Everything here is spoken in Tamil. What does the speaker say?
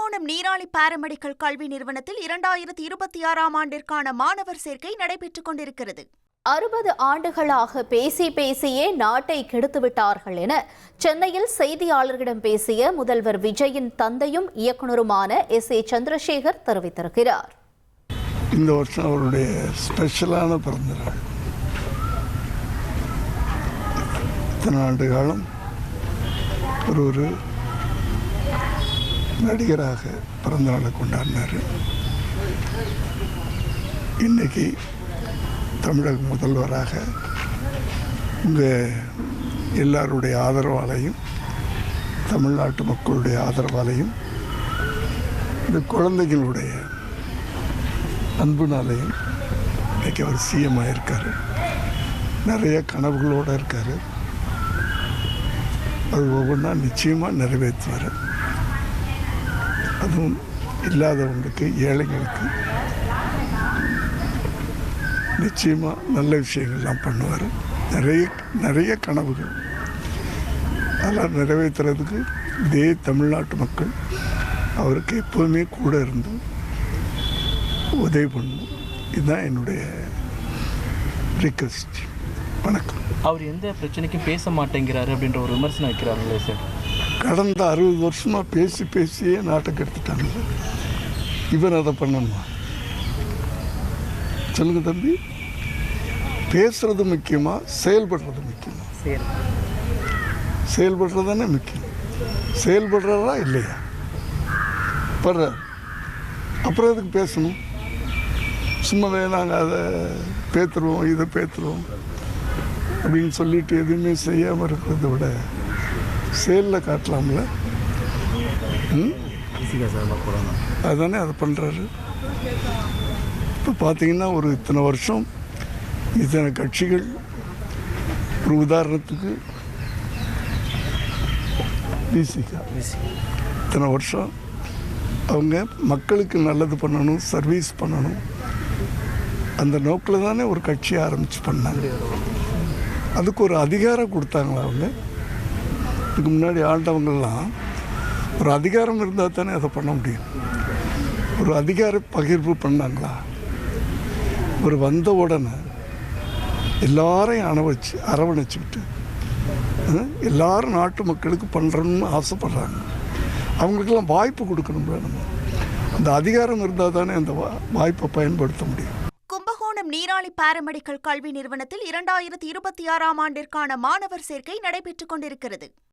கும்பகோணம் நீராளி பாராமெடிக்கல் கல்வி நிறுவனத்தில் 2026ஆம் ஆண்டிற்கான மாணவர் சேர்க்கை நடைபெற்றுக் கொண்டிருக்கிறது. 60 ஆண்டுகளாக பேசியே நாட்டை கெடுத்துவிட்டார்கள் என சென்னையில் செய்தியாளர்களிடம் பேசிய முதல்வர் விஜயின் தந்தையும் இயக்குநருமான S.A. சந்திரசேகர் தெரிவித்திருக்கிறார். இந்த வருஷம் அவருடைய ஸ்பெஷலான பிறந்தநாள். இத்தனை ஆண்டு காலம் ஒரு நடிகராக பிறந்தநாளை கொண்டாடினார். இன்னைக்கு தமிழக முதல்வராக உங்கள் எல்லாருடைய ஆதரவாலையும் தமிழ்நாட்டு மக்களுடைய ஆதரவாலையும் இந்த குழந்தைகளுடைய அன்புனாலையும் இன்னைக்கு அவர் CM ஆகியிருக்காரு. நிறைய கனவுகளோடு இருக்கார். அது ஒவ்வொன்றா நிச்சயமாக நிறைவேற்றுவார். அதுவும் இல்லாதவங்களுக்கு, ஏழைகளுக்கு நிச்சயமாக நல்ல விஷயங்கள்லாம் பண்ணுவார். நிறைய கனவுகள் அதெல்லாம் நிறைவேற்றுறதுக்கு இதே தமிழ்நாட்டு மக்கள் அவருக்கு எப்போதுமே கூட இருந்து உதவி பண்ணணும். இதுதான் என்னுடைய ரிக்வெஸ்ட். வணக்கம். அவர் எந்த பிரச்சனைக்கும் பேச மாட்டேங்கிறாரு அப்படின்ற ஒரு விமர்சனம் வைக்கிறாங்களே சார். கடந்த 60 வருஷமாக பேசியே நாட்டை கெடுத்துட்டாங்க. இவர் அதை பண்ணணுமா? சொல்லுங்க தம்பி. பேசுறது முக்கியமா, செயல்படுறது முக்கியமா? செயல்படுறது தானே முக்கியம். செயல்படுறதா இல்லையா? படுறாரு. அப்புறம் எதுக்கு பேசணும்? சும்மாவே நாங்கள் அதை பேத்துருவோம், இதை பேத்துருவோம் அப்படின்னு சொல்லிட்டு எதுவுமே செய்யாமல் இருக்கிறத விட செயலில் காட்டலாம்ல. அதுதானே அதை பண்ணுறாரு. இப்போ பார்த்தீங்கன்னா ஒரு இத்தனை வருஷம் இத்தனை கட்சிகள், ஒரு உதாரணத்துக்கு விசிகா இத்தனை வருஷம் அவங்க மக்களுக்கு நல்லது பண்ணணும், சர்வீஸ் பண்ணணும், அந்த நோக்கில் தானே ஒரு கட்சி ஆரம்பித்து பண்ணாங்க. அதுக்கு ஒரு அதிகாரம் கொடுத்தாங்களா அவங்க? இதுக்கு முன்னாடி ஆண்டவங்கள்லாம் ஒரு அதிகாரம் இருந்தால் தானே அதை பண்ண முடியும். ஒரு அதிகார பகிர்வு பண்ணாங்களா? ஒரு வந்த உடனே எல்லாரையும் அரவணைச்சிக்கிட்டு எல்லாரும் நாட்டு மக்களுக்கு பண்ணுறணும்னு ஆசைப்படுறாங்க. அவங்களுக்கெல்லாம் வாய்ப்பு கொடுக்கணும்ல. நம்ம அந்த அதிகாரம் இருந்தால் தானே அந்த வாய்ப்பை பயன்படுத்த முடியும். கும்பகோணம் நீராளி பாராமெடிக்கல் கல்வி நிறுவனத்தில் 2026ஆம் ஆண்டிற்கான மாணவர் சேர்க்கை நடைபெற்றுக் கொண்டிருக்கிறது.